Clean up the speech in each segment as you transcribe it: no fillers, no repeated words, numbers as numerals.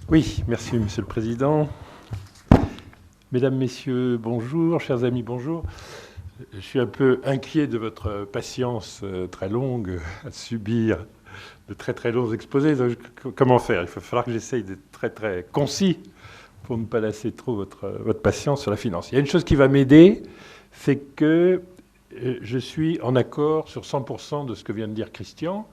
Oui, merci Monsieur le Président. Mesdames, Messieurs, bonjour. Chers amis, bonjour. Je suis un peu inquiet de votre patience très longue à subir de très très longs exposés. Donc, comment faire? Il va falloir que j'essaye d'être très très concis pour ne pas lasser trop votre patience sur la finance. Il y a une chose qui va m'aider, c'est que je suis en accord sur 100% de ce que vient de dire Christian,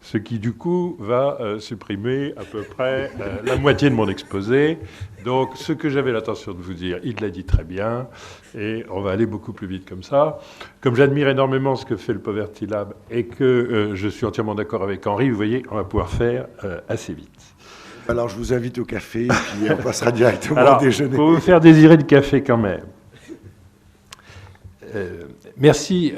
ce qui du coup va supprimer à peu près la moitié de mon exposé. Donc ce que j'avais l'intention de vous dire, il l'a dit très bien, et on va aller beaucoup plus vite comme ça. Comme j'admire énormément ce que fait le Poverty Lab et que je suis entièrement d'accord avec Henri, vous voyez, on va pouvoir faire assez vite. Alors je vous invite au café et puis on passera directement Alors, au déjeuner. pour vous faire désirer le café quand même. Merci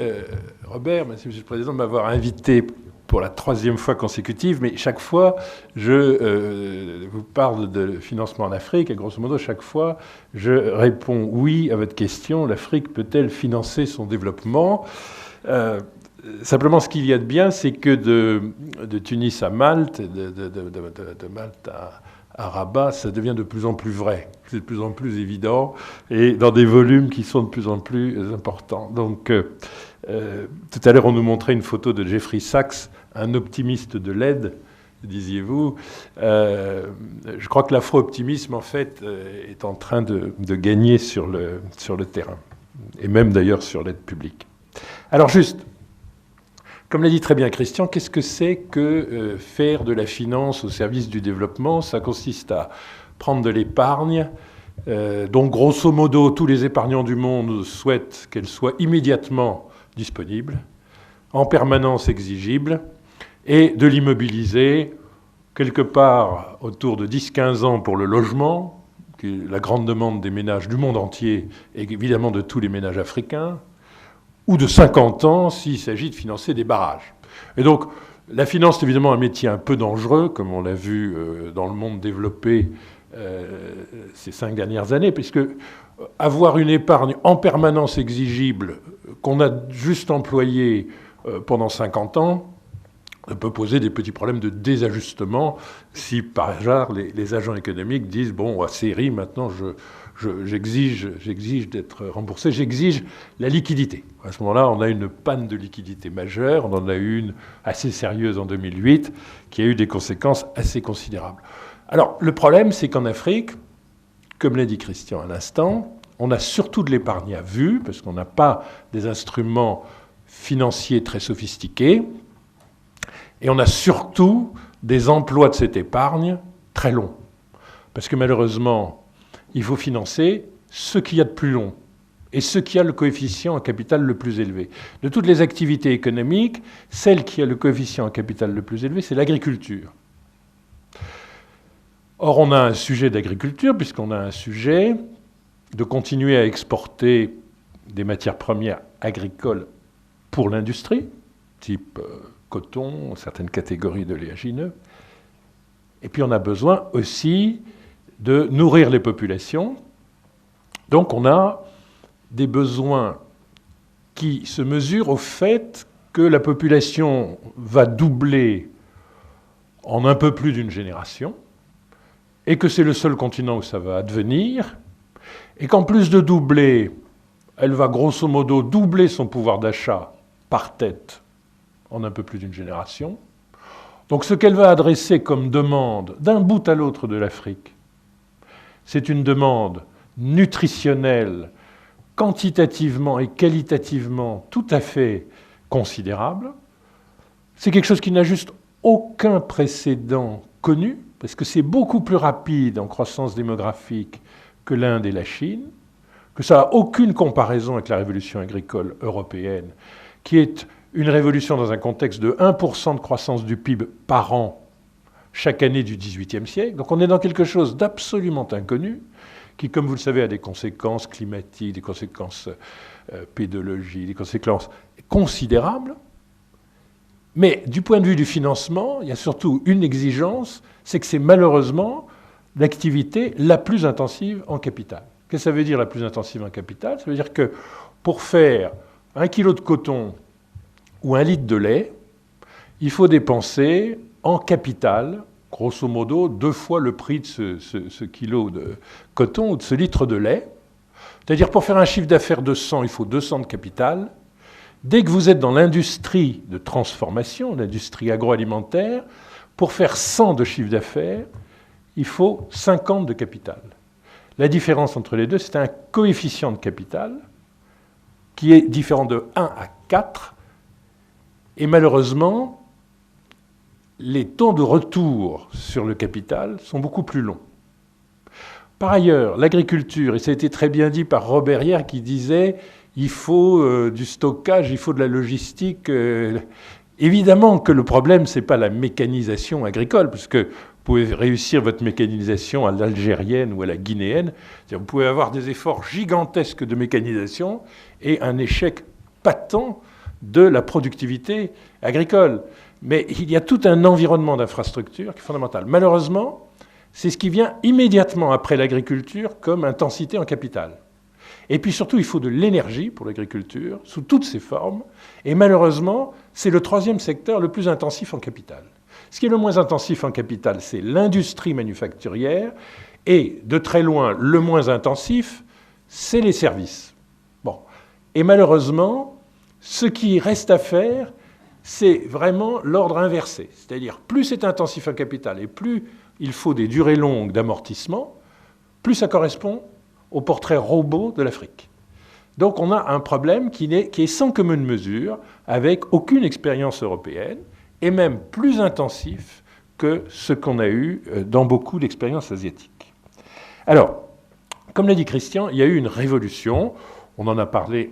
Robert, merci Monsieur le Président de m'avoir invité pour la 3e fois consécutive, mais chaque fois, je vous parle de financement en Afrique, et grosso modo, chaque fois, je réponds oui à votre question, l'Afrique peut-elle financer son développement ? Simplement, ce qu'il y a de bien, c'est que de Tunis à Malte, de Malte à Rabat, ça devient de plus en plus vrai, c'est de plus en plus évident, et dans des volumes qui sont de plus en plus importants. Donc, tout à l'heure, on nous montrait une photo de Jeffrey Sachs, un optimiste de l'aide, disiez-vous. Je crois que l'afro-optimisme, en fait, est en train de gagner sur le terrain, et même d'ailleurs sur l'aide publique. Alors juste, comme l'a dit très bien Christian, qu'est-ce que c'est que faire de la finance au service du développement? Ça consiste à prendre de l'épargne, dont grosso modo tous les épargnants du monde souhaitent qu'elle soit immédiatement disponible, en permanence exigible, et de l'immobiliser quelque part autour de 10-15 ans pour le logement, qui est la grande demande des ménages du monde entier, et évidemment de tous les ménages africains, ou de 50 ans s'il s'agit de financer des barrages. Et donc, la finance est évidemment un métier un peu dangereux, comme on l'a vu dans le monde développé ces 5 dernières années, puisque avoir une épargne en permanence exigible qu'on a juste employée pendant 50 ans peut poser des petits problèmes de désajustement si, par hasard, les agents économiques disent « bon, à série, maintenant, j'exige d'être remboursé, j'exige la liquidité ». À ce moment-là, on a une panne de liquidité majeure. On en a eu une assez sérieuse en 2008 qui a eu des conséquences assez considérables. Alors, le problème, c'est qu'en Afrique, comme l'a dit Christian à l'instant, on a surtout de l'épargne à vue, parce qu'on n'a pas des instruments financiers très sophistiqués, et on a surtout des emplois de cette épargne très longs. Parce que malheureusement, il faut financer ce qu'il y a de plus long et ce qui a le coefficient en capital le plus élevé. De toutes les activités économiques, celle qui a le coefficient en capital le plus élevé, c'est l'agriculture. Or, on a un sujet d'agriculture, puisqu'on a un sujet de continuer à exporter des matières premières agricoles pour l'industrie, type coton, certaines catégories d'oléagineux. Et puis on a besoin aussi de nourrir les populations. Donc on a des besoins qui se mesurent au fait que la population va doubler en un peu plus d'une génération, et que c'est le seul continent où ça va advenir, et qu'en plus de doubler, elle va grosso modo doubler son pouvoir d'achat par tête en un peu plus d'une génération. Donc ce qu'elle va adresser comme demande d'un bout à l'autre de l'Afrique, c'est une demande nutritionnelle, quantitativement et qualitativement tout à fait considérable. C'est quelque chose qui n'a juste aucun précédent connu, parce que c'est beaucoup plus rapide en croissance démographique que l'Inde et la Chine, que ça n'a aucune comparaison avec la révolution agricole européenne, qui est une révolution dans un contexte de 1% de croissance du PIB par an chaque année du XVIIIe siècle. Donc on est dans quelque chose d'absolument inconnu, qui, comme vous le savez, a des conséquences climatiques, des conséquences pédologiques, des conséquences considérables. Mais du point de vue du financement, il y a surtout une exigence, c'est que c'est malheureusement l'activité la plus intensive en capital. Qu'est-ce que ça veut dire la plus intensive en capital? Ça veut dire que pour faire 1 kilo de coton ou 1 litre de lait, il faut dépenser en capital grosso modo 2 fois le prix de ce kilo de coton ou de ce litre de lait. C'est-à-dire, pour faire un chiffre d'affaires de 100, il faut 200 de capital. Dès que vous êtes dans l'industrie de transformation, l'industrie agroalimentaire, pour faire 100 de chiffre d'affaires, il faut 50 de capital. La différence entre les deux, c'est un coefficient de capital qui est différent de 1 à 4. Et malheureusement, les taux de retour sur le capital sont beaucoup plus longs. Par ailleurs, l'agriculture, et ça a été très bien dit par Robert hier qui disait il faut du stockage, il faut de la logistique. Évidemment que le problème, ce n'est pas la mécanisation agricole, puisque vous pouvez réussir votre mécanisation à l'algérienne ou à la guinéenne. Vous pouvez avoir des efforts gigantesques de mécanisation et un échec patent de la productivité agricole. Mais il y a tout un environnement d'infrastructure qui est fondamental. Malheureusement, c'est ce qui vient immédiatement après l'agriculture comme intensité en capital. Et puis surtout, il faut de l'énergie pour l'agriculture, sous toutes ses formes. Et malheureusement, c'est le troisième secteur le plus intensif en capital. Ce qui est le moins intensif en capital, c'est l'industrie manufacturière. Et de très loin, le moins intensif, c'est les services. Bon. Et malheureusement, ce qui reste à faire, c'est vraiment l'ordre inversé. C'est-à-dire, plus c'est intensif en capital et plus il faut des durées longues d'amortissement, plus ça correspond au portrait robot de l'Afrique. Donc on a un problème qui est sans commune mesure, avec aucune expérience européenne, et même plus intensif que ce qu'on a eu dans beaucoup d'expériences asiatiques. Alors, comme l'a dit Christian, il y a eu une révolution. On en a parlé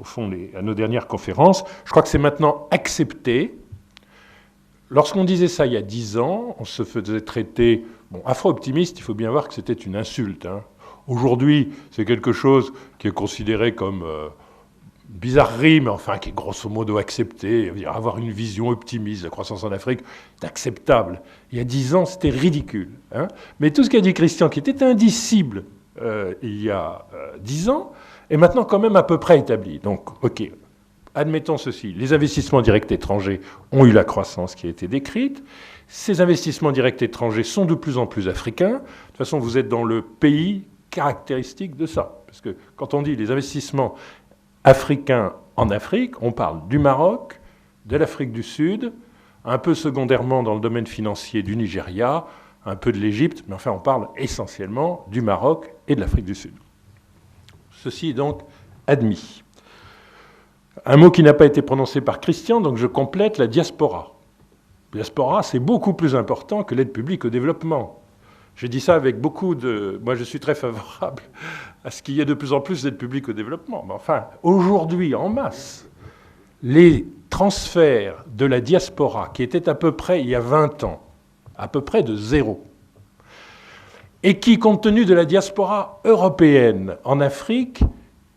au fond à nos dernières conférences. Je crois que c'est maintenant accepté. Lorsqu'on disait ça il y a 10 ans, on se faisait traiter, afro-optimiste, il faut bien voir que c'était une insulte. Aujourd'hui, c'est quelque chose qui est considéré comme bizarrerie, mais enfin qui est grosso modo accepté. Avoir une vision optimiste de la croissance en Afrique, c'est acceptable. Il y a 10 ans, c'était ridicule. Mais tout ce qu'a dit Christian, qui était indicible il y a 10 ans, est maintenant quand même à peu près établi. Donc, OK, admettons ceci. Les investissements directs étrangers ont eu la croissance qui a été décrite. Ces investissements directs étrangers sont de plus en plus africains. De toute façon, vous êtes dans le pays caractéristique de ça. Parce que quand on dit les investissements africains en Afrique, on parle du Maroc, de l'Afrique du Sud, un peu secondairement dans le domaine financier du Nigeria, un peu de l'Égypte, mais enfin on parle essentiellement du Maroc et de l'Afrique du Sud. Ceci est donc admis. Un mot qui n'a pas été prononcé par Christian, donc je complète, la diaspora. La diaspora, c'est beaucoup plus important que l'aide publique au développement. Je dis ça avec beaucoup de... Moi, je suis très favorable à ce qu'il y ait de plus en plus d'aide publique au développement. Mais enfin, aujourd'hui, en masse, les transferts de la diaspora, qui étaient à peu près, il y a 20 ans, à peu près de zéro, et qui, compte tenu de la diaspora européenne en Afrique,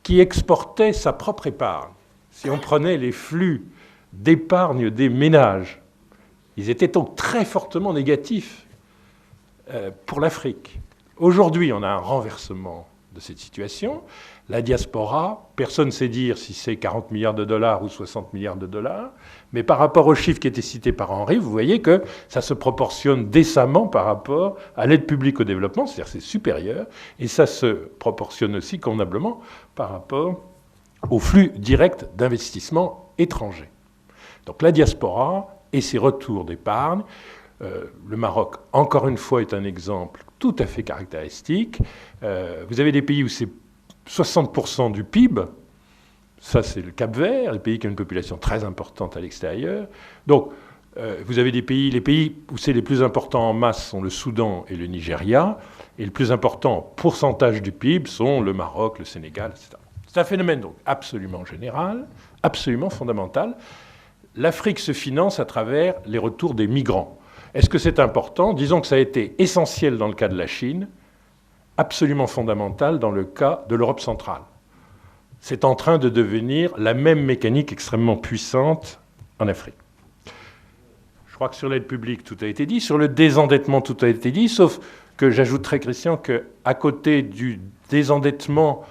qui exportait sa propre épargne, si on prenait les flux d'épargne des ménages, ils étaient donc très fortement négatifs pour l'Afrique. Aujourd'hui, on a un renversement de cette situation. La diaspora, personne ne sait dire si c'est 40 milliards de dollars ou 60 milliards de dollars, mais par rapport aux chiffres qui étaient cités par Henri, vous voyez que ça se proportionne décemment par rapport à l'aide publique au développement, c'est-à-dire c'est supérieur, et ça se proportionne aussi convenablement par rapport au flux direct d'investissement étranger. Donc la diaspora et ses retours d'épargne, le Maroc, encore une fois, est un exemple tout à fait caractéristique. Vous avez des pays où c'est 60% du PIB. Ça, c'est le Cap-Vert, le pays qui a une population très importante à l'extérieur. Donc, vous avez des pays, les pays où c'est les plus importants en masse sont le Soudan et le Nigeria, et le plus important pourcentage du PIB sont le Maroc, le Sénégal, etc. C'est un phénomène donc absolument général, absolument fondamental. L'Afrique se finance à travers les retours des migrants. Est-ce que c'est important ? Disons que ça a été essentiel dans le cas de la Chine, absolument fondamental dans le cas de l'Europe centrale. C'est en train de devenir la même mécanique extrêmement puissante en Afrique. Je crois que sur l'aide publique, tout a été dit. Sur le désendettement, tout a été dit, sauf que j'ajouterais, Christian, qu'à côté du désendettement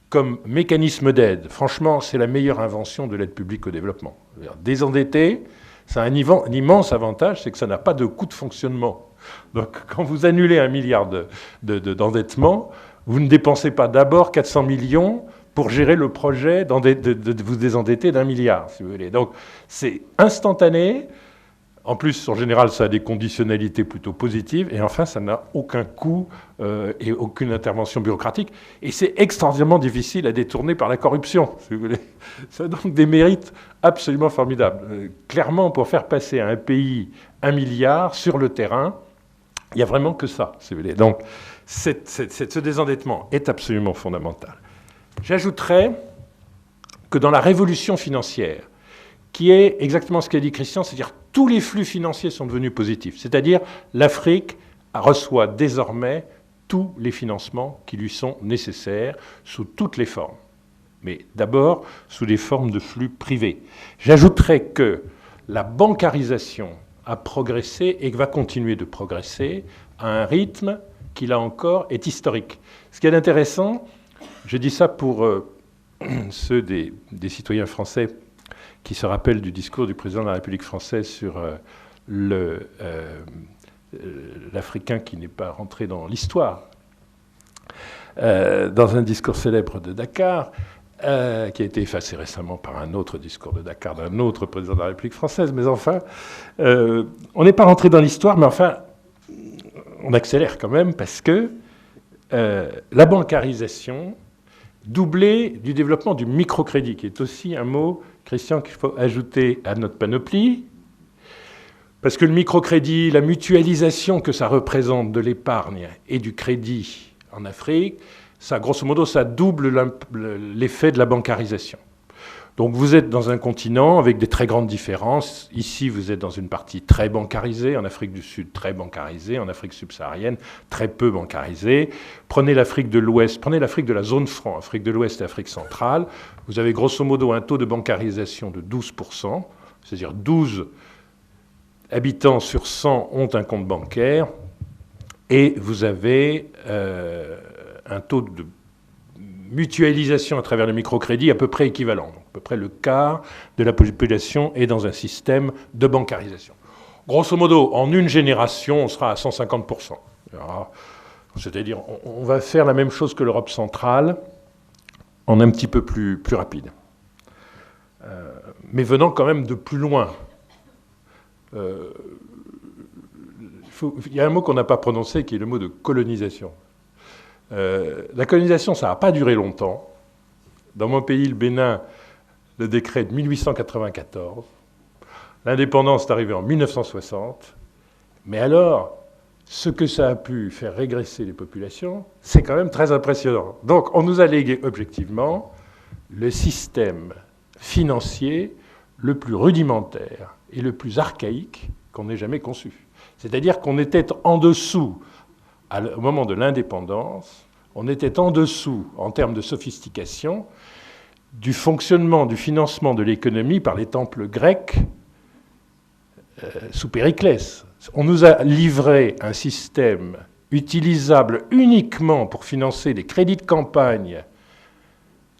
comme mécanisme d'aide, franchement, c'est la meilleure invention de l'aide publique au développement. Désendetter, Ça a un immense avantage, c'est que ça n'a pas de coût de fonctionnement. Donc, quand vous annulez 1 milliard d'endettement, vous ne dépensez pas d'abord 400 millions pour gérer le projet de vous désendetter d'1 milliard, si vous voulez. Donc, c'est instantané. En plus, en général, ça a des conditionnalités plutôt positives. Et enfin, ça n'a aucun coût et aucune intervention bureaucratique. Et c'est extraordinairement difficile à détourner par la corruption, si vous voulez. Ça a donc des mérites absolument formidables. Clairement, pour faire passer à un pays 1 milliard sur le terrain, il n'y a vraiment que ça, si vous voulez. Donc, ce désendettement est absolument fondamental. J'ajouterais que dans la révolution financière, qui est exactement ce qu'a dit Christian, c'est-à-dire tous les flux financiers sont devenus positifs. C'est-à-dire l'Afrique reçoit désormais tous les financements qui lui sont nécessaires sous toutes les formes. Mais d'abord sous des formes de flux privés. J'ajouterais que la bancarisation a progressé et va continuer de progresser à un rythme qui, là encore, est historique. Ce qui est intéressant, je dis ça pour ceux des citoyens français qui se rappelle du discours du président de la République française sur l'Africain qui n'est pas rentré dans l'histoire, dans un discours célèbre de Dakar, qui a été effacé récemment par un autre discours de Dakar d'un autre président de la République française. Mais enfin, on n'est pas rentré dans l'histoire, mais enfin, on accélère quand même parce que la bancarisation doublée du développement du microcrédit, qui est aussi un mot, Christian, qu'il faut ajouter à notre panoplie, parce que le microcrédit, la mutualisation que ça représente de l'épargne et du crédit en Afrique, ça, grosso modo, ça double l'effet de la bancarisation. Donc vous êtes dans un continent avec des très grandes différences. Ici, vous êtes dans une partie très bancarisée, en Afrique du Sud, très bancarisée, en Afrique subsaharienne, très peu bancarisée. Prenez l'Afrique de l'Ouest, prenez l'Afrique de la zone franc, Afrique de l'Ouest et Afrique centrale. Vous avez grosso modo un taux de bancarisation de 12%, c'est-à-dire 12 habitants sur 100 ont un compte bancaire, et vous avez un taux de mutualisation à travers le microcrédit à peu près équivalent. Donc, à peu près le quart de la population est dans un système de bancarisation. Grosso modo, en une génération, on sera à 150%. C'est-à-dire, on va faire la même chose que l'Europe centrale en un petit peu plus rapide. Mais venant quand même de plus loin. Il y a un mot qu'on n'a pas prononcé qui est le mot de colonisation. La colonisation, ça n'a pas duré longtemps. Dans mon pays, le Bénin, le décret de 1894. L'indépendance est arrivée en 1960. Mais alors, ce que ça a pu faire régresser les populations, c'est quand même très impressionnant. Donc, on nous a légué objectivement le système financier le plus rudimentaire et le plus archaïque qu'on ait jamais conçu. C'est-à-dire qu'on était en dessous, au moment de l'indépendance, on était en dessous, en termes de sophistication, du fonctionnement, du financement de l'économie par les temples grecs sous Périclès. On nous a livré un système utilisable uniquement pour financer des crédits de campagne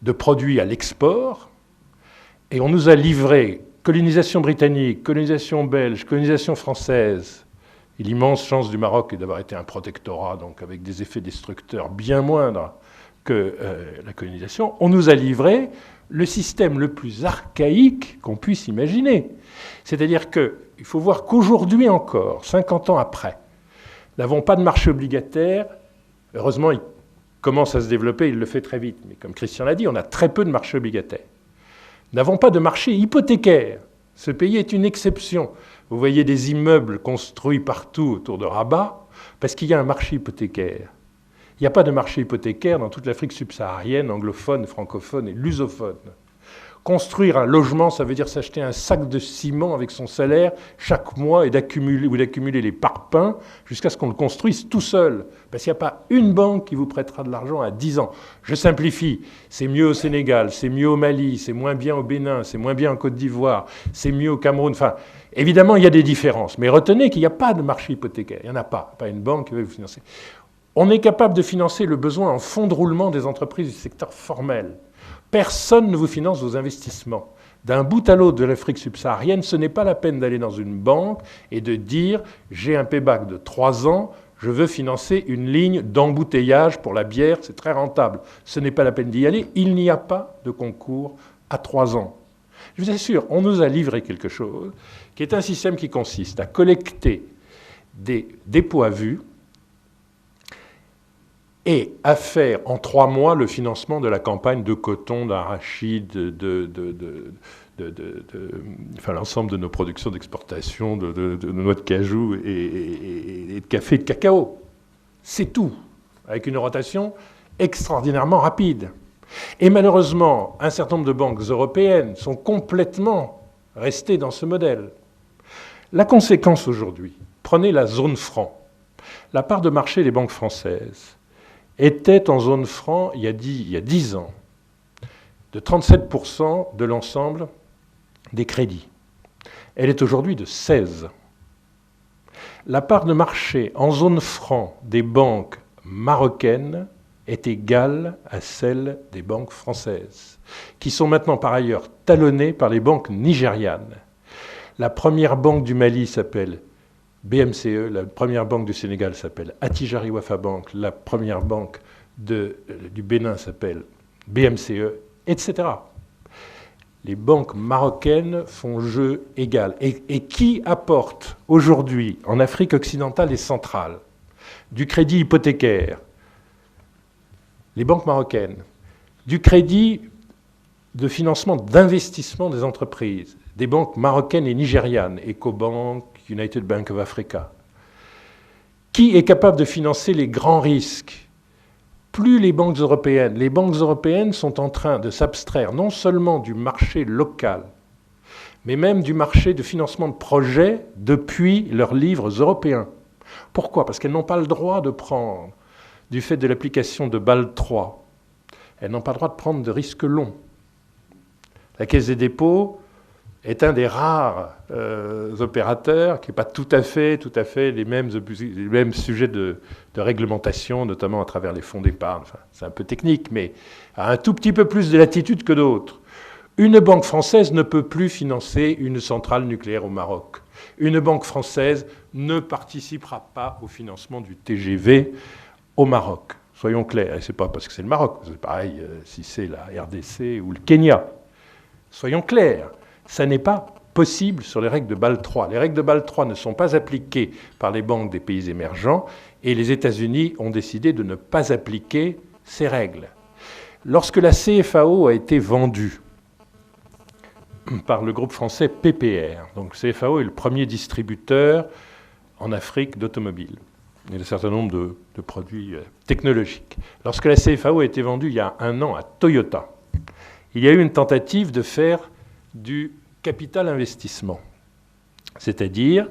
de produits à l'export, et on nous a livré colonisation britannique, colonisation belge, colonisation française, et l'immense chance du Maroc est d'avoir été un protectorat, donc avec des effets destructeurs bien moindres que la colonisation. On nous a livré le système le plus archaïque qu'on puisse imaginer. C'est-à-dire qu'il faut voir qu'aujourd'hui encore, 50 ans après, nous n'avons pas de marché obligataire. Heureusement, il commence à se développer, il le fait très vite. Mais comme Christian l'a dit, on a très peu de marché obligataire. Nous n'avons pas de marché hypothécaire. Ce pays est une exception. Vous voyez des immeubles construits partout autour de Rabat, parce qu'il y a un marché hypothécaire. Il n'y a pas de marché hypothécaire dans toute l'Afrique subsaharienne, anglophone, francophone et lusophone. Construire un logement, ça veut dire s'acheter un sac de ciment avec son salaire chaque mois et d'accumuler les parpaings jusqu'à ce qu'on le construise tout seul. Parce qu'il n'y a pas une banque qui vous prêtera de l'argent à 10 ans. Je simplifie. C'est mieux au Sénégal, c'est mieux au Mali, c'est moins bien au Bénin, c'est moins bien en Côte d'Ivoire, c'est mieux au Cameroun. Enfin, évidemment, il y a des différences. Mais retenez qu'il n'y a pas de marché hypothécaire. Il n'y en a pas. Pas une banque qui va vous financer. On est capable de financer le besoin en fonds de roulement des entreprises du secteur formel. Personne ne vous finance vos investissements. d'un bout à l'autre de l'Afrique subsaharienne, ce n'est pas la peine d'aller dans une banque et de dire « j'ai un payback de 3 ans, je veux financer une ligne d'embouteillage pour la bière, c'est très rentable. » Ce n'est pas la peine d'y aller, il n'y a pas de concours à 3 ans. Je vous assure, on nous a livré quelque chose qui est un système qui consiste à collecter des dépôts à vue et à faire en 3 mois le financement de la campagne de coton, d'arachide, enfin, l'ensemble de nos productions d'exportation, de noix de cajou et de café et de cacao. C'est tout, avec une rotation extraordinairement rapide. Et malheureusement, un certain nombre de banques européennes sont complètement restées dans ce modèle. La conséquence aujourd'hui, prenez la zone franc. La part de marché des banques françaises était en zone franc il y a 10 ans de 37% de l'ensemble des crédits. Elle est aujourd'hui de 16%. La part de marché en zone franc des banques marocaines est égale à celle des banques françaises, qui sont maintenant par ailleurs talonnées par les banques nigérianes. La première banque du Mali s'appelle BMCE, la première banque du Sénégal s'appelle Attijari Wafa Bank, la première banque du Bénin s'appelle BMCE, etc. Les banques marocaines font jeu égal. Et qui apporte aujourd'hui, en Afrique occidentale et centrale, du crédit hypothécaire? Les banques marocaines. Du crédit de financement d'investissement des entreprises, des banques marocaines et nigérianes, Ecobank, United Bank of Africa. Qui est capable de financer les grands risques? Plus les banques européennes. Les banques européennes sont en train de s'abstraire non seulement du marché local, mais même du marché de financement de projets depuis leurs livres européens. Pourquoi? Parce qu'elles n'ont pas le droit de prendre, du fait de l'application de Bâle III, elles n'ont pas le droit de prendre de risques longs. La Caisse des dépôts est un des rares opérateurs qui n'est pas tout à fait les mêmes sujets de réglementation, notamment à travers les fonds d'épargne. Enfin, c'est un peu technique, mais a un tout petit peu plus de latitude que d'autres. Une banque française ne peut plus financer une centrale nucléaire au Maroc. Une banque française ne participera pas au financement du TGV au Maroc. Soyons clairs, et ce n'est pas parce que c'est le Maroc, c'est pareil si c'est la RDC ou le Kenya. Soyons clairs, ça n'est pas possible sur les règles de Bâle III. Les règles de Bâle III ne sont pas appliquées par les banques des pays émergents et les États-Unis ont décidé de ne pas appliquer ces règles. Lorsque la CFAO a été vendue par le groupe français PPR, donc CFAO est le premier distributeur en Afrique d'automobiles. Il y a un certain nombre de produits technologiques. Lorsque la CFAO a été vendue il y a 1 an à Toyota, il y a eu une tentative de faire du capital investissement. C'est-à-dire,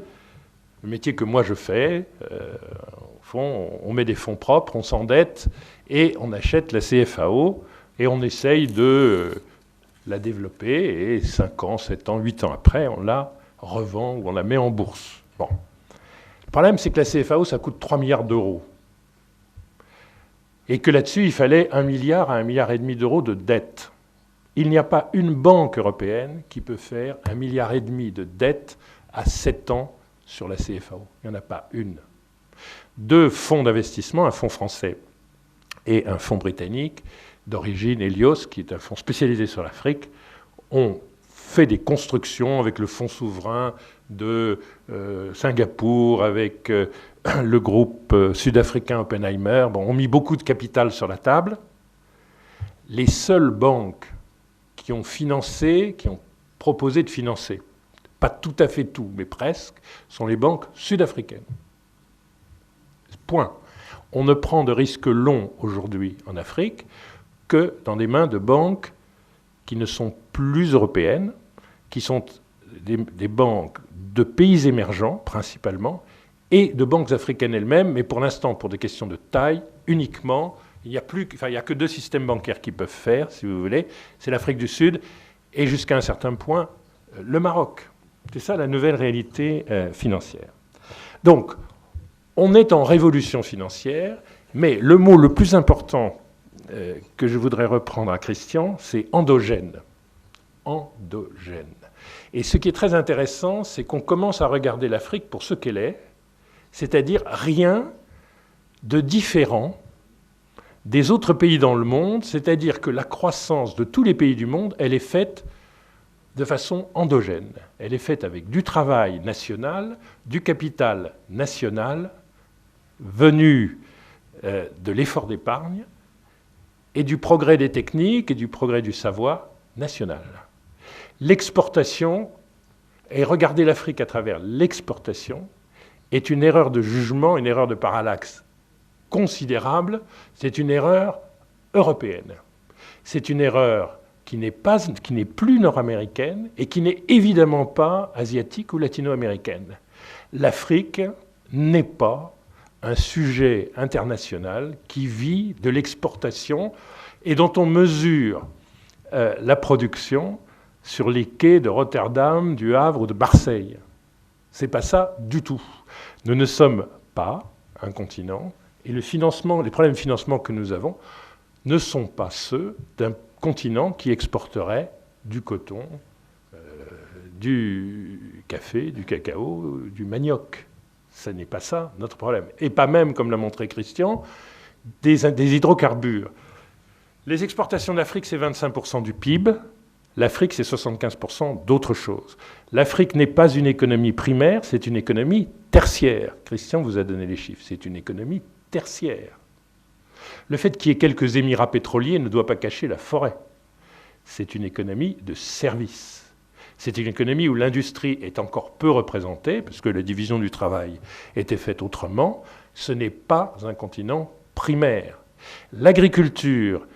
le métier que moi je fais, au fond, on met des fonds propres, on s'endette et on achète la CFAO et on essaye de la développer et 5 ans, 7 ans, 8 ans après, on la revend ou on la met en bourse. Bon. Le problème, c'est que la CFAO, ça coûte 3 milliards d'euros. Et que là-dessus, il fallait 1 milliard à 1,5 milliard d'euros de dette. Il n'y a pas une banque européenne qui peut faire 1,5 milliard de dette à 7 ans sur la CFAO. Il n'y en a pas une. 2 fonds d'investissement, un fonds français et un fonds britannique, d'origine Helios, qui est un fonds spécialisé sur l'Afrique, ont fait des constructions avec le fonds souverain de Singapour, avec le groupe sud-africain Oppenheimer, ont mis beaucoup de capital sur la table. Les seules banques qui ont financé, qui ont proposé de financer, pas tout à fait tout, mais presque, sont les banques sud-africaines. Point. On ne prend de risques longs aujourd'hui en Afrique que dans les mains de banques qui ne sont plus européennes, qui sont des banques de pays émergents principalement, et de banques africaines elles-mêmes, mais pour l'instant, pour des questions de taille, uniquement, il n'y a que 2 systèmes bancaires qui peuvent faire, si vous voulez, c'est l'Afrique du Sud et jusqu'à un certain point, le Maroc. C'est ça la nouvelle réalité financière. Donc, on est en révolution financière, mais le mot le plus important que je voudrais reprendre à Christian, c'est endogène. endogène. Et ce qui est très intéressant, c'est qu'on commence à regarder l'Afrique pour ce qu'elle est, c'est-à-dire rien de différent des autres pays dans le monde, c'est-à-dire que la croissance de tous les pays du monde, elle est faite de façon endogène. Elle est faite avec du travail national, du capital national, venu de l'effort d'épargne, et du progrès des techniques et du progrès du savoir national. L'exportation, et regarder l'Afrique à travers l'exportation, est une erreur de jugement, une erreur de parallaxe considérable. C'est une erreur européenne. C'est une erreur qui n'est plus nord-américaine et qui n'est évidemment pas asiatique ou latino-américaine. L'Afrique n'est pas un sujet international qui vit de l'exportation et dont on mesure la production sur les quais de Rotterdam, du Havre ou de Marseille. C'est pas ça du tout. Nous ne sommes pas un continent et les problèmes de financement que nous avons ne sont pas ceux d'un continent qui exporterait du coton, du café, du cacao, du manioc. Ce n'est pas ça notre problème. Et pas même, comme l'a montré Christian, des hydrocarbures. Les exportations d'Afrique, c'est 25% du PIB. L'Afrique, c'est 75% d'autre chose. L'Afrique n'est pas une économie primaire, c'est une économie tertiaire. Christian vous a donné les chiffres. C'est une économie tertiaire. Le fait qu'il y ait quelques émirats pétroliers ne doit pas cacher la forêt. C'est une économie de service. C'est une économie où l'industrie est encore peu représentée, parce que la division du travail était faite autrement. Ce n'est pas un continent primaire. L'agriculture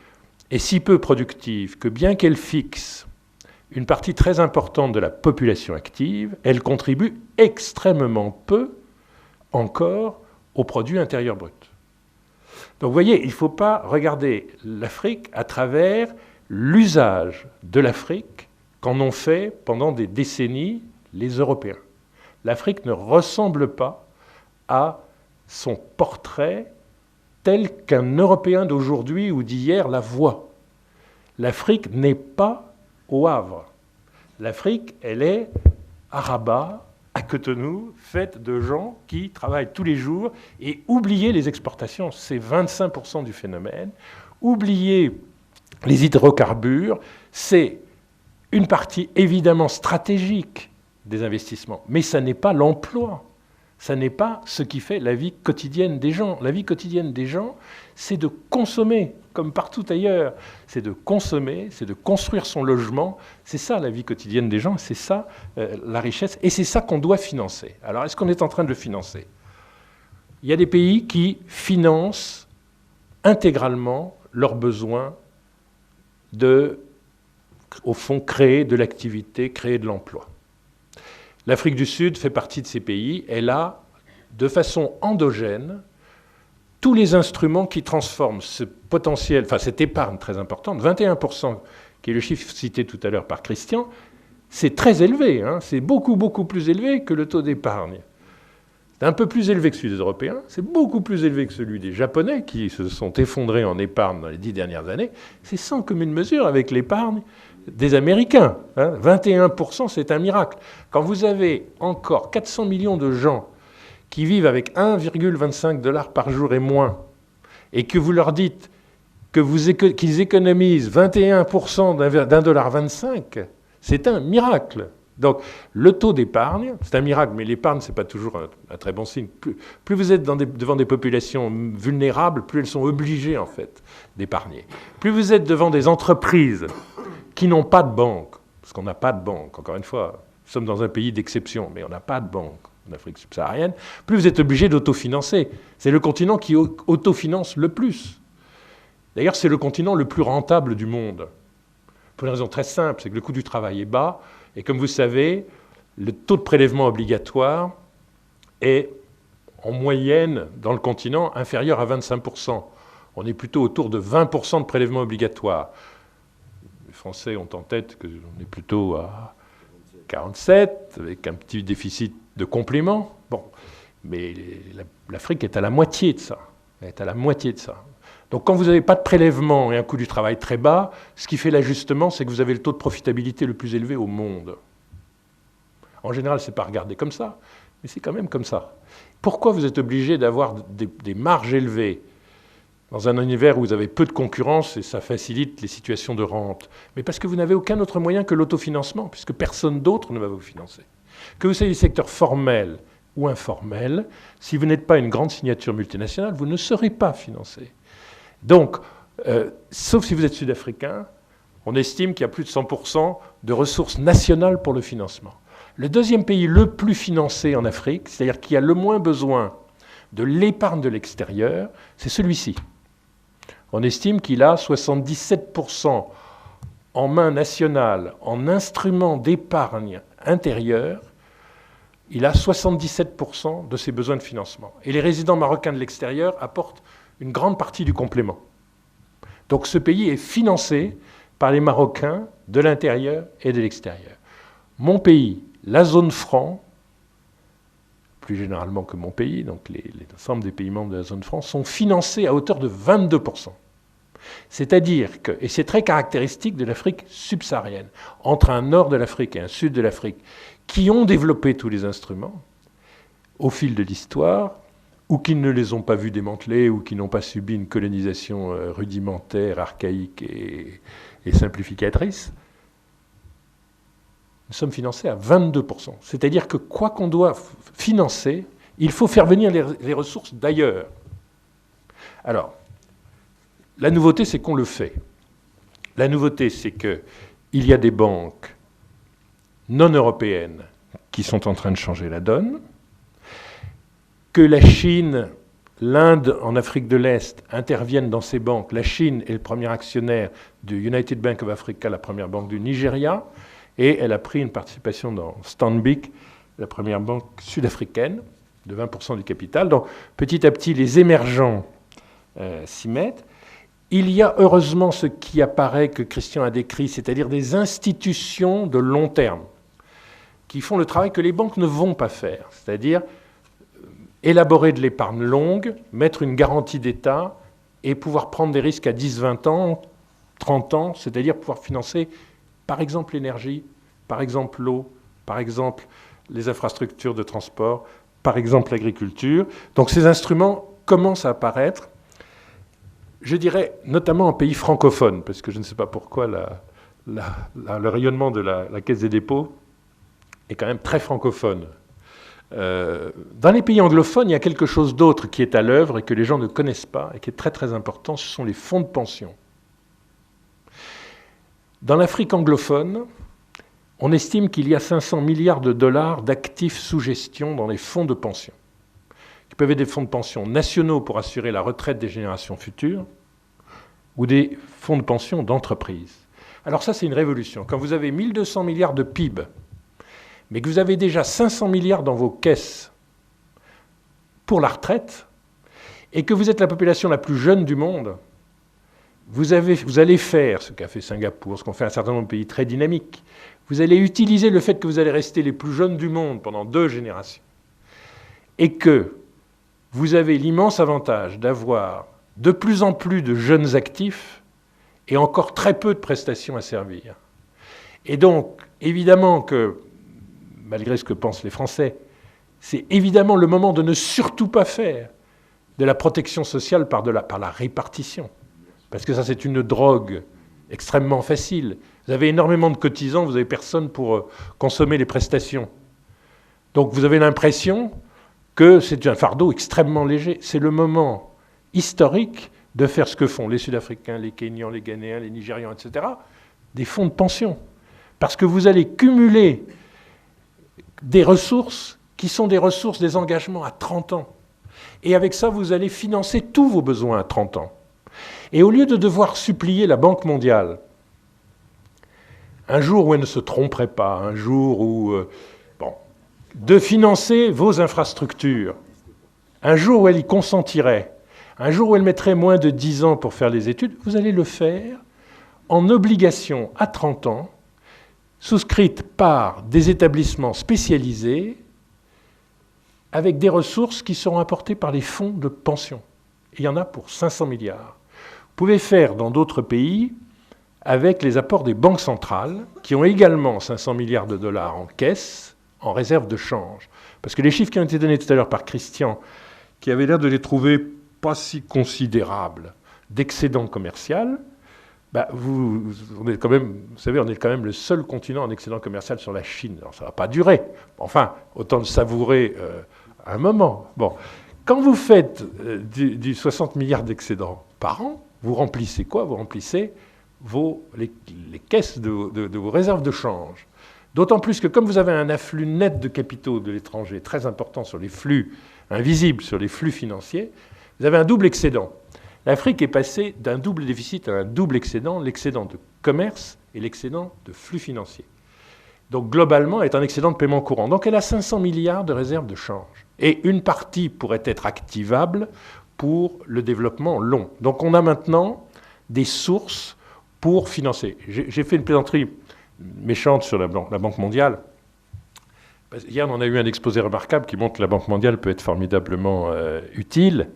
est si peu productive que bien qu'elle fixe une partie très importante de la population active, elle contribue extrêmement peu encore au produit intérieur brut. Donc vous voyez, il ne faut pas regarder l'Afrique à travers l'usage de l'Afrique qu'en ont fait pendant des décennies les Européens. L'Afrique ne ressemble pas à son portrait tel qu'un Européen d'aujourd'hui ou d'hier la voit. L'Afrique n'est pas au Havre. L'Afrique, elle est à Rabat, à Cotonou, faite de gens qui travaillent tous les jours, et oublier les exportations, c'est 25% du phénomène. Oublier les hydrocarbures, c'est une partie évidemment stratégique des investissements, mais ça n'est pas l'emploi. Ça n'est pas ce qui fait la vie quotidienne des gens. La vie quotidienne des gens, c'est de consommer, comme partout ailleurs. C'est de consommer, c'est de construire son logement. C'est ça la vie quotidienne des gens, c'est ça la richesse, et c'est ça qu'on doit financer. Alors, est-ce qu'on est en train de le financer ? Il y a des pays qui financent intégralement leurs besoins de, au fond, créer de l'activité, créer de l'emploi. L'Afrique du Sud fait partie de ces pays. Elle a, de façon endogène, tous les instruments qui transforment ce potentiel, enfin cette épargne très importante, 21%, qui est le chiffre cité tout à l'heure par Christian, c'est très élevé, hein, c'est beaucoup, beaucoup plus élevé que le taux d'épargne. C'est un peu plus élevé que celui des Européens, c'est beaucoup plus élevé que celui des Japonais, qui se sont effondrés en épargne dans les 10 dernières années. C'est sans commune mesure avec l'épargne des Américains. 21%, c'est un miracle. Quand vous avez encore 400 millions de gens qui vivent avec 1,25 $ par jour et moins, et que vous leur dites qu'ils économisent 21% d'1,25 $, c'est un miracle. Donc, le taux d'épargne, c'est un miracle, mais l'épargne, ce n'est pas toujours un très bon signe. Plus vous êtes devant des populations vulnérables, plus elles sont obligées, en fait, d'épargner. Plus vous êtes devant des entreprises qui n'ont pas de banque, parce qu'on n'a pas de banque, encore une fois, nous sommes dans un pays d'exception, mais on n'a pas de banque en Afrique subsaharienne, plus vous êtes obligé d'autofinancer. C'est le continent qui autofinance le plus. D'ailleurs, c'est le continent le plus rentable du monde. Pour une raison très simple, c'est que le coût du travail est bas, et comme vous savez, le taux de prélèvement obligatoire est en moyenne dans le continent inférieur à 25%. On est plutôt autour de 20% de prélèvement obligatoire. Les Français ont en tête qu'on est plutôt à 47, avec un petit déficit de complément. Bon, mais l'Afrique est à la moitié de ça. Elle est à la moitié de ça. Donc quand vous n'avez pas de prélèvement et un coût du travail très bas, ce qui fait l'ajustement, c'est que vous avez le taux de profitabilité le plus élevé au monde. En général, ce n'est pas regardé comme ça, mais c'est quand même comme ça. Pourquoi vous êtes obligé d'avoir des marges élevées dans un univers où vous avez peu de concurrence et ça facilite les situations de rente? Mais parce que vous n'avez aucun autre moyen que l'autofinancement, puisque personne d'autre ne va vous financer. Que vous soyez du secteur formel ou informel, si vous n'êtes pas une grande signature multinationale, vous ne serez pas financé. Donc, sauf si vous êtes sud-africain, on estime qu'il y a plus de 100% de ressources nationales pour le financement. Le deuxième pays le plus financé en Afrique, c'est-à-dire qui a le moins besoin de l'épargne de l'extérieur, c'est celui-ci. On estime qu'il a 77% en main nationale, en instruments d'épargne intérieure, il a 77% de ses besoins de financement. Et les résidents marocains de l'extérieur apportent une grande partie du complément. Donc ce pays est financé par les Marocains de l'intérieur et de l'extérieur. Mon pays, la zone franc, plus généralement que mon pays, donc l'ensemble des pays membres de la zone franc, sont financés à hauteur de 22%. C'est-à-dire que, et c'est très caractéristique de l'Afrique subsaharienne, entre un nord de l'Afrique et un sud de l'Afrique, qui ont développé tous les instruments au fil de l'histoire, ou qui ne les ont pas vus démanteler, ou qui n'ont pas subi une colonisation rudimentaire, archaïque et simplificatrice, nous sommes financés à 22%. C'est-à-dire que quoi qu'on doit financer, il faut faire venir les ressources d'ailleurs. Alors, la nouveauté, c'est qu'on le fait. La nouveauté, c'est qu'il y a des banques non européennes qui sont en train de changer la donne, que la Chine, l'Inde en Afrique de l'Est interviennent dans ces banques. La Chine est le premier actionnaire du United Bank of Africa, la première banque du Nigeria, et elle a pris une participation dans Stanbic, la première banque sud-africaine, de 20% du capital. Donc petit à petit, les émergents s'y mettent. Il y a heureusement ce qui apparaît que Christian a décrit, c'est-à-dire des institutions de long terme qui font le travail que les banques ne vont pas faire, c'est-à-dire élaborer de l'épargne longue, mettre une garantie d'État et pouvoir prendre des risques à 10, 20 ans, 30 ans, c'est-à-dire pouvoir financer par exemple l'énergie, par exemple l'eau, par exemple les infrastructures de transport, par exemple l'agriculture. Donc ces instruments commencent à apparaître, je dirais notamment en pays francophones, parce que je ne sais pas pourquoi le rayonnement de la Caisse des dépôts est quand même très francophone. Dans les pays anglophones, il y a quelque chose d'autre qui est à l'œuvre et que les gens ne connaissent pas et qui est très très important, ce sont les fonds de pension. Dans l'Afrique anglophone, on estime qu'il y a 500 milliards de dollars d'actifs sous gestion dans les fonds de pension, qui peuvent être des fonds de pension nationaux pour assurer la retraite des générations futures, ou des fonds de pension d'entreprise. Alors ça, c'est une révolution. Quand vous avez 1200 milliards de PIB, mais que vous avez déjà 500 milliards dans vos caisses pour la retraite, et que vous êtes la population la plus jeune du monde, vous allez faire ce qu'a fait Singapour, ce qu'ont fait un certain nombre de pays très dynamiques. Vous allez utiliser le fait que vous allez rester les plus jeunes du monde pendant 2 générations, et que vous avez l'immense avantage d'avoir de plus en plus de jeunes actifs et encore très peu de prestations à servir. Et donc, évidemment que, malgré ce que pensent les Français, c'est évidemment le moment de ne surtout pas faire de la protection sociale par la répartition. Parce que ça, c'est une drogue extrêmement facile. Vous avez énormément de cotisants, vous n'avez personne pour consommer les prestations. Donc vous avez l'impression que c'est un fardeau extrêmement léger. C'est le moment historique de faire ce que font les Sud-Africains, les Kenyans, les Ghanéens, les Nigérians, etc., des fonds de pension. Parce que vous allez cumuler des ressources qui sont des ressources des engagements à 30 ans. Et avec ça, vous allez financer tous vos besoins à 30 ans. Et au lieu de devoir supplier la Banque mondiale, un jour où elle ne se tromperait pas, un jour où... de financer vos infrastructures, un jour où elle y consentirait, un jour où elle mettrait moins de 10 ans pour faire les études, vous allez le faire en obligation à 30 ans, souscrite par des établissements spécialisés, avec des ressources qui seront apportées par les fonds de pension. Et il y en a pour 500 milliards. pouvez faire dans d'autres pays avec les apports des banques centrales, qui ont également 500 milliards de dollars en caisse, en réserve de change. Parce que les chiffres qui ont été donnés tout à l'heure par Christian, qui avait l'air de les trouver pas si considérables, d'excédent commercial, on est quand même, vous savez, on est quand même le seul continent en excédent commercial sur la Chine. Alors, ça ne va pas durer. Enfin, autant le savourer un moment. Bon. Quand vous faites du 60 milliards d'excédents par an, vous remplissez quoi? Vous remplissez les caisses de vos réserves de change. D'autant plus que comme vous avez un afflux net de capitaux de l'étranger très important sur les flux invisibles, sur les flux financiers, vous avez un double excédent. L'Afrique est passée d'un double déficit à un double excédent, l'excédent de commerce et l'excédent de flux financiers. Donc globalement, elle est un excédent de paiement courant. Donc elle a 500 milliards de réserves de change. Et une partie pourrait être activable pour le développement long. Donc on a maintenant des sources pour financer. J'ai fait une plaisanterie méchante sur la Banque mondiale. Hier, on a eu un exposé remarquable qui montre que la Banque mondiale peut être formidablement utile,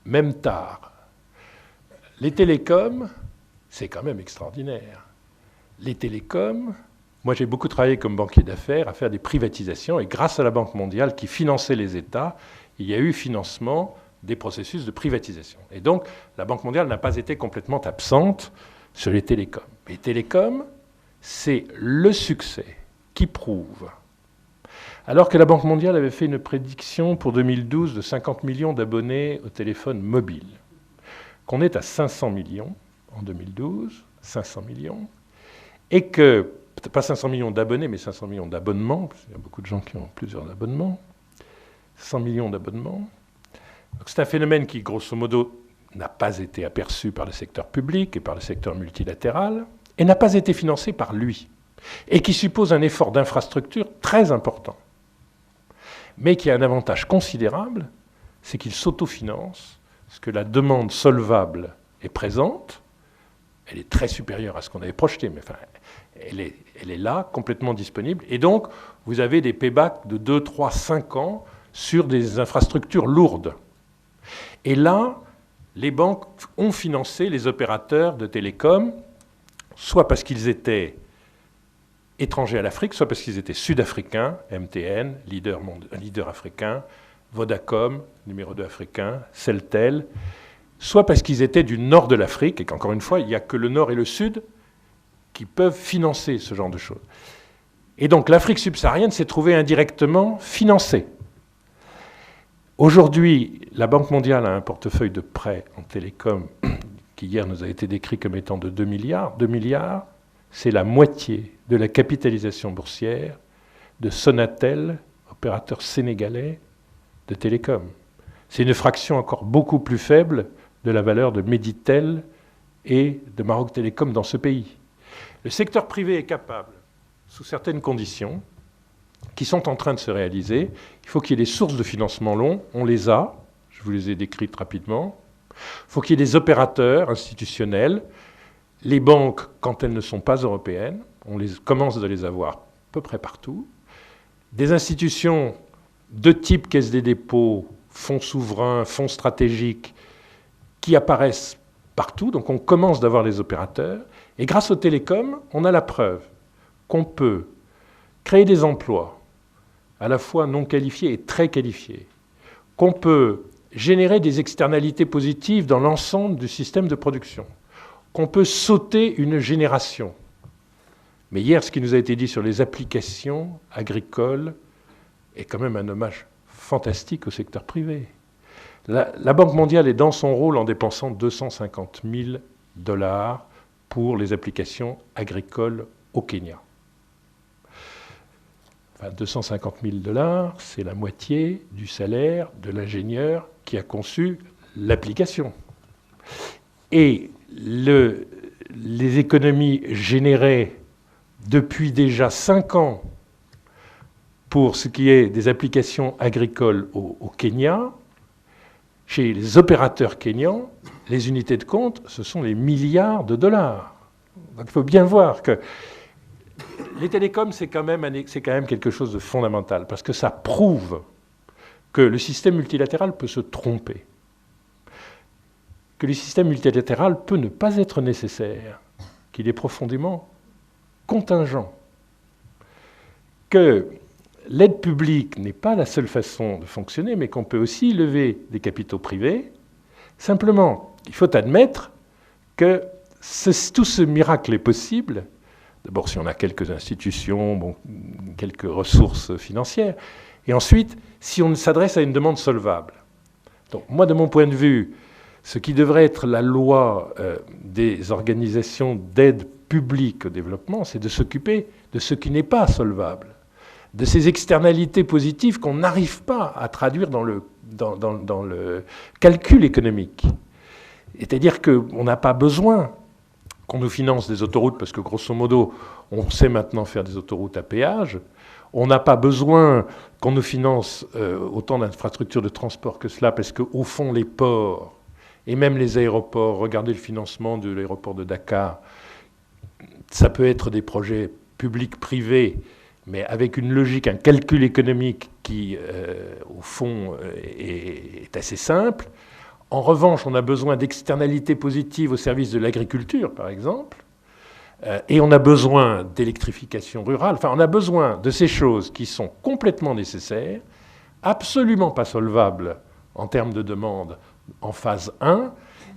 même tard. Les télécoms, c'est quand même extraordinaire. Les télécoms, moi j'ai beaucoup travaillé comme banquier d'affaires à faire des privatisations, et grâce à la Banque mondiale qui finançait les États, il y a eu financement des processus de privatisation. Et donc, la Banque mondiale n'a pas été complètement absente sur les télécoms. Les télécoms, c'est le succès qui prouve. Alors que la Banque mondiale avait fait une prédiction pour 2012 de 50 millions d'abonnés au téléphone mobile, qu'on est à 500 millions en 2012, 500 millions, et que, pas 500 millions d'abonnés, mais 500 millions d'abonnements, parce qu'il y a beaucoup de gens qui ont plusieurs abonnements, 100 millions d'abonnements. Donc c'est un phénomène qui, grosso modo, n'a pas été aperçu par le secteur public et par le secteur multilatéral, et n'a pas été financé par lui, et qui suppose un effort d'infrastructure très important, mais qui a un avantage considérable, c'est qu'il s'autofinance, parce que la demande solvable est présente, elle est très supérieure à ce qu'on avait projeté, mais enfin, elle est là, complètement disponible, et donc vous avez des paybacks de 2, 3, 5 ans sur des infrastructures lourdes. Et là, les banques ont financé les opérateurs de télécom, soit parce qu'ils étaient étrangers à l'Afrique, soit parce qu'ils étaient sud-africains, MTN, leader africain, Vodacom, numéro 2 africain, Celtel, soit parce qu'ils étaient du nord de l'Afrique, et qu'encore une fois, il n'y a que le nord et le sud qui peuvent financer ce genre de choses. Et donc l'Afrique subsaharienne s'est trouvée indirectement financée. Aujourd'hui, la Banque mondiale a un portefeuille de prêts en télécom qui hier nous a été décrit comme étant de 2 milliards. 2 milliards, c'est la moitié de la capitalisation boursière de Sonatel, opérateur sénégalais de télécom. C'est une fraction encore beaucoup plus faible de la valeur de Meditel et de Maroc Télécom dans ce pays. Le secteur privé est capable, sous certaines conditions, qui sont en train de se réaliser. Il faut qu'il y ait des sources de financement long. On les a. Je vous les ai décrites rapidement. Il faut qu'il y ait des opérateurs institutionnels. Les banques, quand elles ne sont pas européennes, on commence à les avoir à peu près partout. Des institutions de type caisse des dépôts, fonds souverains, fonds stratégiques, qui apparaissent partout. Donc on commence d'avoir les opérateurs. Et grâce aux télécoms, on a la preuve qu'on peut créer des emplois, à la fois non qualifiés et très qualifiés, qu'on peut générer des externalités positives dans l'ensemble du système de production, qu'on peut sauter une génération. Mais hier, ce qui nous a été dit sur les applications agricoles est quand même un hommage fantastique au secteur privé. La Banque mondiale est dans son rôle en dépensant 250 000 $ pour les applications agricoles au Kenya. 250 000 $, c'est la moitié du salaire de l'ingénieur qui a conçu l'application. Et les économies générées depuis déjà 5 ans pour ce qui est des applications agricoles au Kenya, chez les opérateurs kenyans, les unités de compte, ce sont les milliards de dollars. Donc il faut bien voir que les télécoms, c'est quand même quelque chose de fondamental, parce que ça prouve que le système multilatéral peut se tromper, que le système multilatéral peut ne pas être nécessaire, qu'il est profondément contingent, que l'aide publique n'est pas la seule façon de fonctionner, mais qu'on peut aussi lever des capitaux privés. Simplement, il faut admettre que tout ce miracle est possible. D'abord, si on a quelques institutions, bon, quelques ressources financières, et ensuite, si on s'adresse à une demande solvable. Donc, moi, de mon point de vue, ce qui devrait être la loi des organisations d'aide publique au développement, c'est de s'occuper de ce qui n'est pas solvable, de ces externalités positives qu'on n'arrive pas à traduire dans le calcul économique. C'est-à-dire qu'on n'a pas besoin qu'on nous finance des autoroutes, parce que grosso modo, on sait maintenant faire des autoroutes à péage. On n'a pas besoin qu'on nous finance autant d'infrastructures de transport que cela, parce qu'au fond, les ports, et même les aéroports, regardez le financement de l'aéroport de Dakar, ça peut être des projets publics-privés, mais avec une logique, un calcul économique qui, au fond, est assez simple. En revanche, on a besoin d'externalités positives au service de l'agriculture, par exemple, et on a besoin d'électrification rurale. Enfin, on a besoin de ces choses qui sont complètement nécessaires, absolument pas solvables en termes de demande en phase 1.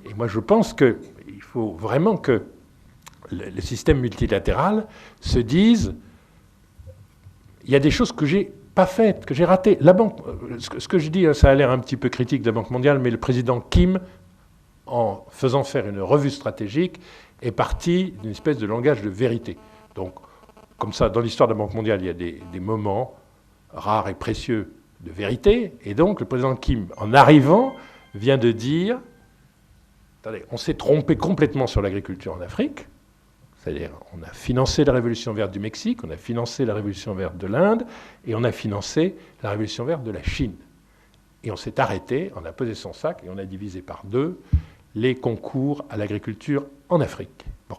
Et moi, je pense qu'il faut vraiment que le système multilatéral se dise il y a des choses que j'ai pas faites, que j'ai ratées. La banque, ce que je dis, ça a l'air un petit peu critique de la Banque mondiale, mais le président Kim, en faisant faire une revue stratégique, est parti d'une espèce de langage de vérité. Donc, comme ça, dans l'histoire de la Banque mondiale, il y a des moments rares et précieux de vérité. Et donc, le président Kim, en arrivant, vient de dire attendez, on s'est trompé complètement sur l'agriculture en Afrique. C'est-à-dire, on a financé la révolution verte du Mexique, on a financé la révolution verte de l'Inde, et on a financé la révolution verte de la Chine. Et on s'est arrêté, on a posé son sac, et on a divisé par 2 les concours à l'agriculture en Afrique. Bon.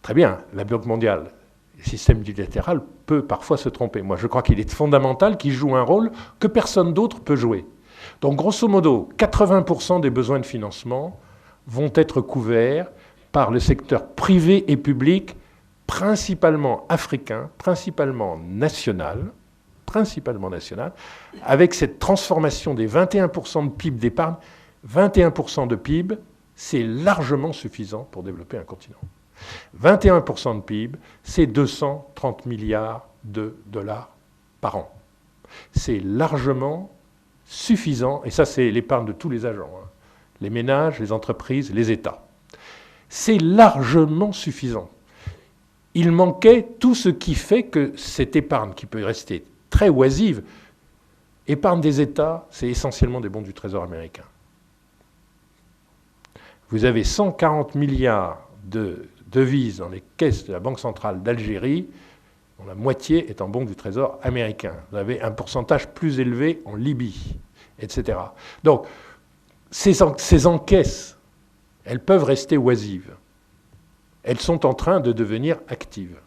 Très bien, la Banque mondiale, le système multilatéral peut parfois se tromper. Moi, je crois qu'il est fondamental qu'il joue un rôle que personne d'autre peut jouer. Donc, grosso modo, 80% des besoins de financement vont être couverts par le secteur privé et public, principalement africain, principalement national, avec cette transformation des 21% de PIB d'épargne. 21% de PIB, c'est largement suffisant pour développer un continent. 21% de PIB, c'est 230 milliards de dollars par an. C'est largement suffisant, et ça c'est l'épargne de tous les agents, hein, les ménages, les entreprises, les États. C'est largement suffisant. Il manquait tout ce qui fait que cette épargne, qui peut rester très oisive, épargne des États, c'est essentiellement des bons du Trésor américain. Vous avez 140 milliards de devises dans les caisses de la Banque centrale d'Algérie, dont la moitié est en bons du Trésor américain. Vous avez un pourcentage plus élevé en Libye, etc. Donc, ces encaisses, elles peuvent rester oisives. Elles sont en train de devenir actives.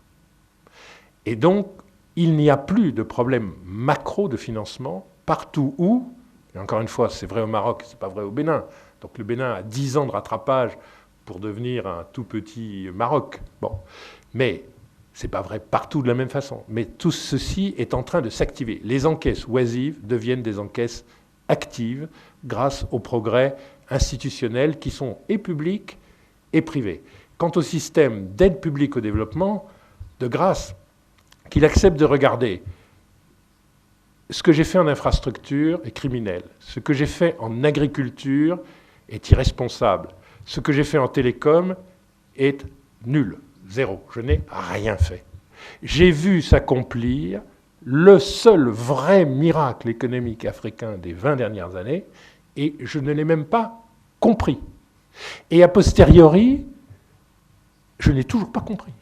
Et donc, il n'y a plus de problème macro de financement partout où, et encore une fois, c'est vrai au Maroc, c'est pas vrai au Bénin. Donc le Bénin a 10 ans de rattrapage pour devenir un tout petit Maroc. Bon. Mais c'est pas vrai partout de la même façon. Mais tout ceci est en train de s'activer. Les encaisses oisives deviennent des encaisses actives grâce aux progrès institutionnels qui sont et publics et privés. Quant au système d'aide publique au développement, de grâce, qu'il accepte de regarder ce que j'ai fait en infrastructure est criminel. Ce que j'ai fait en agriculture est irresponsable. Ce que j'ai fait en télécom est nul, zéro. Je n'ai rien fait. J'ai vu s'accomplir le seul vrai miracle économique africain des 20 dernières années, et je ne l'ai même pas compris. Et a posteriori, je n'ai toujours pas compris.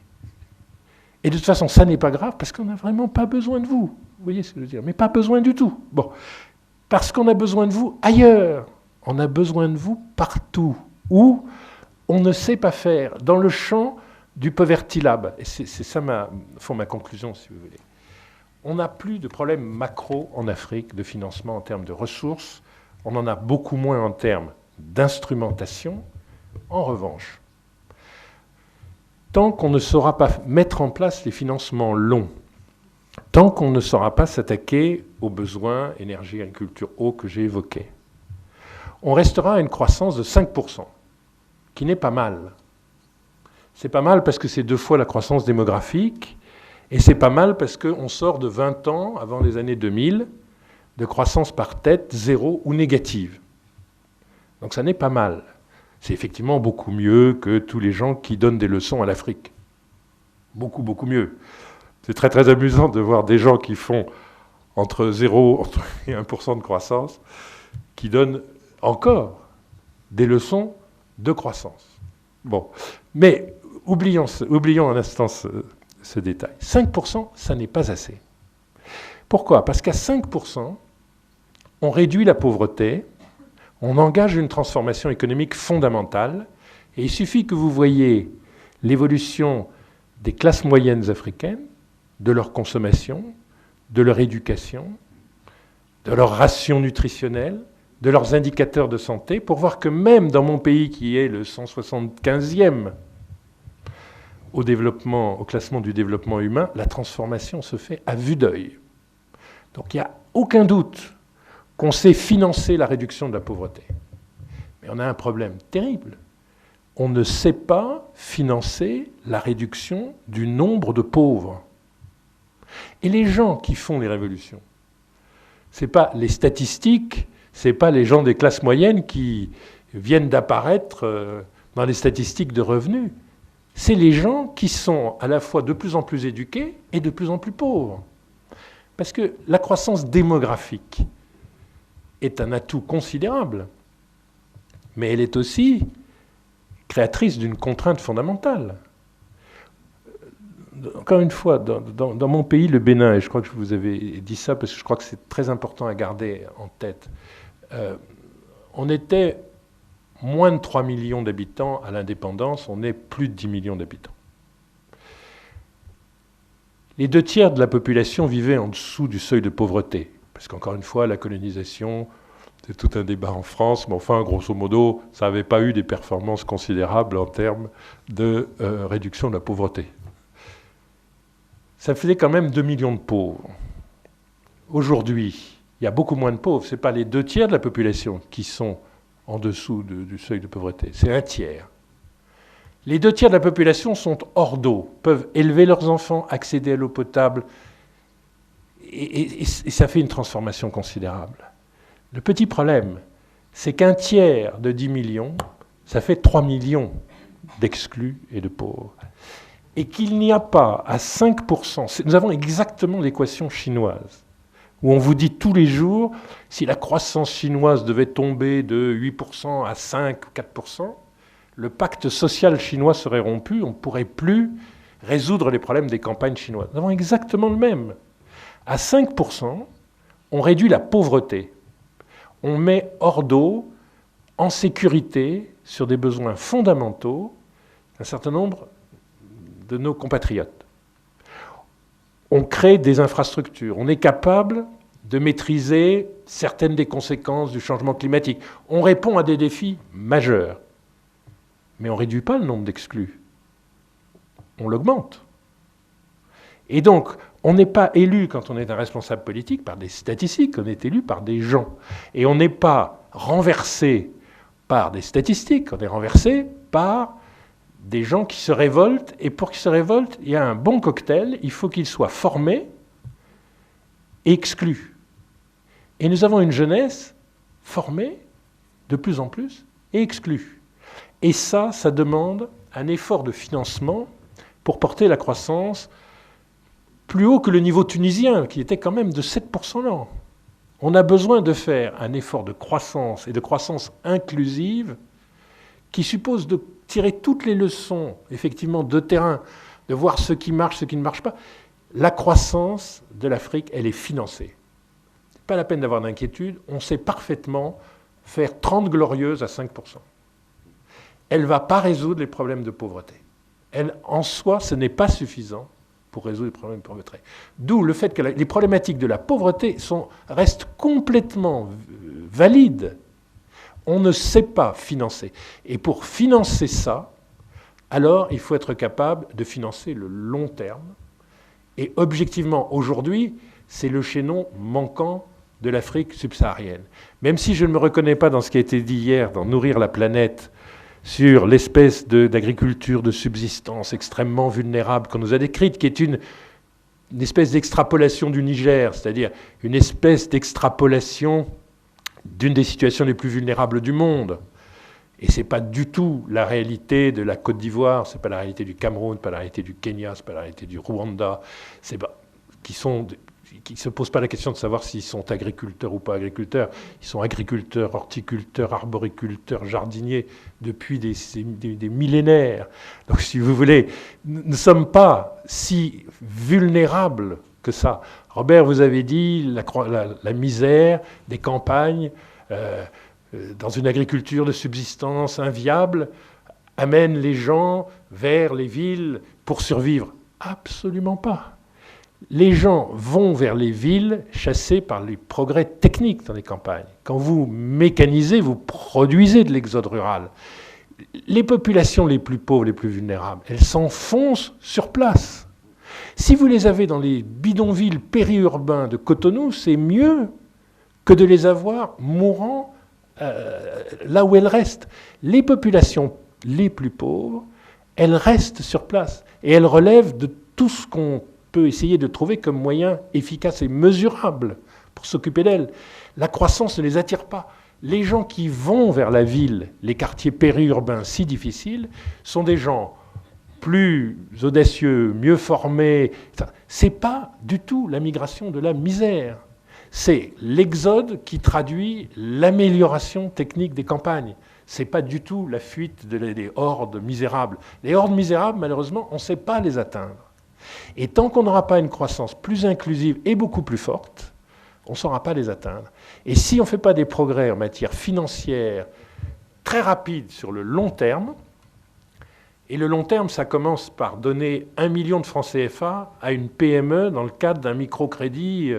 Et de toute façon, ça n'est pas grave, parce qu'on n'a vraiment pas besoin de vous. Vous voyez ce que je veux dire? Mais pas besoin du tout. Bon. Parce qu'on a besoin de vous ailleurs. On a besoin de vous partout. Où on ne sait pas faire. Dans le champ du Poverty Lab. Et c'est ça ma conclusion, si vous voulez. On n'a plus de problème macro en Afrique de financement en termes de ressources. On en a beaucoup moins en termes d'instrumentation. En revanche, tant qu'on ne saura pas mettre en place les financements longs, tant qu'on ne saura pas s'attaquer aux besoins énergie, agriculture, eau que j'ai évoqués, on restera à une croissance de 5%, qui n'est pas mal. C'est pas mal parce que c'est 2 fois la croissance démographique, et c'est pas mal parce qu'on sort de 20 ans, avant les années 2000, de croissance par tête zéro ou négative. Donc ça n'est pas mal. C'est effectivement beaucoup mieux que tous les gens qui donnent des leçons à l'Afrique. Beaucoup, beaucoup mieux. C'est très, très amusant de voir des gens qui font entre 0 et 1% de croissance, qui donnent encore des leçons de croissance. Bon, mais oublions un instant ce détail. 5%, ça n'est pas assez. Pourquoi ? Parce qu'à 5%, on réduit la pauvreté, on engage une transformation économique fondamentale, et il suffit que vous voyiez l'évolution des classes moyennes africaines, de leur consommation, de leur éducation, de leur ration nutritionnelle, de leurs indicateurs de santé, pour voir que même dans mon pays, qui est le 175e au classement du développement humain, la transformation se fait à vue d'œil. Donc il n'y a aucun doute qu'on sait financer la réduction de la pauvreté. Mais on a un problème terrible. On ne sait pas financer la réduction du nombre de pauvres. Et les gens qui font les révolutions, ce n'est pas les statistiques, ce n'est pas les gens des classes moyennes qui viennent d'apparaître dans les statistiques de revenus. C'est les gens qui sont à la fois de plus en plus éduqués et de plus en plus pauvres. Parce que la croissance démographique est un atout considérable, mais elle est aussi créatrice d'une contrainte fondamentale. Encore une fois, dans mon pays, le Bénin, et je crois que je vous avais dit ça parce que je crois que c'est très important à garder en tête, on était moins de 3 millions d'habitants à l'indépendance, on est plus de 10 millions d'habitants. Les 2/3 de la population vivaient en dessous du seuil de pauvreté, parce qu'encore une fois, la colonisation, c'est tout un débat en France, mais enfin, grosso modo, ça n'avait pas eu des performances considérables en termes de réduction de la pauvreté. Ça faisait quand même 2 millions de pauvres. Aujourd'hui, il y a beaucoup moins de pauvres. Ce n'est pas les 2/3 de la population qui sont en dessous du seuil de pauvreté, c'est 1/3. Les 2/3 de la population sont hors d'eau, peuvent élever leurs enfants, accéder à l'eau potable, et ça fait une transformation considérable. Le petit problème, c'est qu'1/3 de 10 millions, ça fait 3 millions d'exclus et de pauvres. Et qu'il n'y a pas à 5%, nous avons exactement l'équation chinoise, où on vous dit tous les jours, si la croissance chinoise devait tomber de 8% à 5 ou 4%, le pacte social chinois serait rompu, on ne pourrait plus résoudre les problèmes des campagnes chinoises. Nous avons exactement le même. À 5%, on réduit la pauvreté. On met hors d'eau, en sécurité, sur des besoins fondamentaux, un certain nombre de nos compatriotes. On crée des infrastructures. On est capable de maîtriser certaines des conséquences du changement climatique. On répond à des défis majeurs. Mais on ne réduit pas le nombre d'exclus. On l'augmente. Et donc, on n'est pas élu, quand on est un responsable politique, par des statistiques, on est élu par des gens. Et on n'est pas renversé par des statistiques, on est renversé par des gens qui se révoltent. Et pour qu'ils se révoltent, il y a un bon cocktail, il faut qu'ils soient formés et exclus. Et nous avons une jeunesse formée, de plus en plus, et exclue. Et ça demande un effort de financement pour porter la croissance plus haut que le niveau tunisien, qui était quand même de 7% l'an. On a besoin de faire un effort de croissance et de croissance inclusive qui suppose de tirer toutes les leçons, effectivement, de terrain, de voir ce qui marche, ce qui ne marche pas. La croissance de l'Afrique, elle est financée. Ce n'est pas la peine d'avoir d'inquiétude. On sait parfaitement faire 30 glorieuses à 5%. Elle ne va pas résoudre les problèmes de pauvreté. Elle, en soi, ce n'est pas suffisant pour résoudre les problèmes de pauvreté. D'où le fait que les problématiques de la pauvreté restent complètement valides. On ne sait pas financer. Et pour financer ça, alors il faut être capable de financer le long terme. Et objectivement, aujourd'hui, c'est le chaînon manquant de l'Afrique subsaharienne. Même si je ne me reconnais pas dans ce qui a été dit hier, dans Nourrir la planète, sur l'espèce d'agriculture de subsistance extrêmement vulnérable qu'on nous a décrite, qui est une espèce d'extrapolation du Niger, c'est-à-dire une espèce d'extrapolation d'une des situations les plus vulnérables du monde. Et ce n'est pas du tout la réalité de la Côte d'Ivoire, ce n'est pas la réalité du Cameroun, pas la réalité du Kenya, ce n'est pas la réalité du Rwanda, qui ne se posent pas la question de savoir s'ils sont agriculteurs ou pas agriculteurs. Ils sont agriculteurs, horticulteurs, arboriculteurs, jardiniers depuis des millénaires. Donc si vous voulez, nous ne sommes pas si vulnérables que ça. Robert, vous avez dit la misère des campagnes dans une agriculture de subsistance inviable amène les gens vers les villes pour survivre. Absolument pas. Les gens vont vers les villes chassés par les progrès techniques dans les campagnes. Quand vous mécanisez, vous produisez de l'exode rural. Les populations les plus pauvres, les plus vulnérables, elles s'enfoncent sur place. Si vous les avez dans les bidonvilles périurbains de Cotonou, c'est mieux que de les avoir mourant là où elles restent. Les populations les plus pauvres, elles restent sur place et elles relèvent de tout ce qu'on peut essayer de trouver comme moyen efficace et mesurable pour s'occuper d'elles. La croissance ne les attire pas. Les gens qui vont vers la ville, les quartiers périurbains si difficiles, sont des gens plus audacieux, mieux formés. Ce n'est pas du tout la migration de la misère. C'est l'exode qui traduit l'amélioration technique des campagnes. Ce n'est pas du tout la fuite des hordes misérables. Les hordes misérables, malheureusement, on ne sait pas les atteindre. Et tant qu'on n'aura pas une croissance plus inclusive et beaucoup plus forte, on ne saura pas les atteindre. Et si on ne fait pas des progrès en matière financière très rapides sur le long terme, et le long terme, ça commence par donner 1 million de francs CFA à une PME dans le cadre d'un microcrédit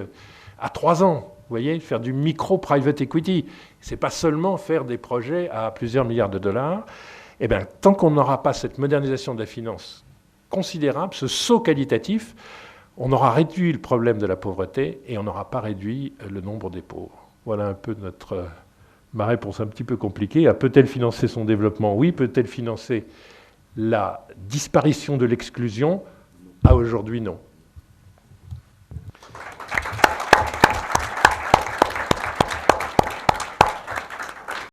à 3 ans. Vous voyez, faire du micro-private equity. Ce n'est pas seulement faire des projets à plusieurs milliards de dollars. Eh bien, tant qu'on n'aura pas cette modernisation de la finance considérable, ce saut qualitatif, on aura réduit le problème de la pauvreté et on n'aura pas réduit le nombre des pauvres. Voilà un peu ma réponse un petit peu compliquée. Peut-elle financer son développement? Oui. Peut-elle financer la disparition de l'exclusion? Aujourd'hui, non.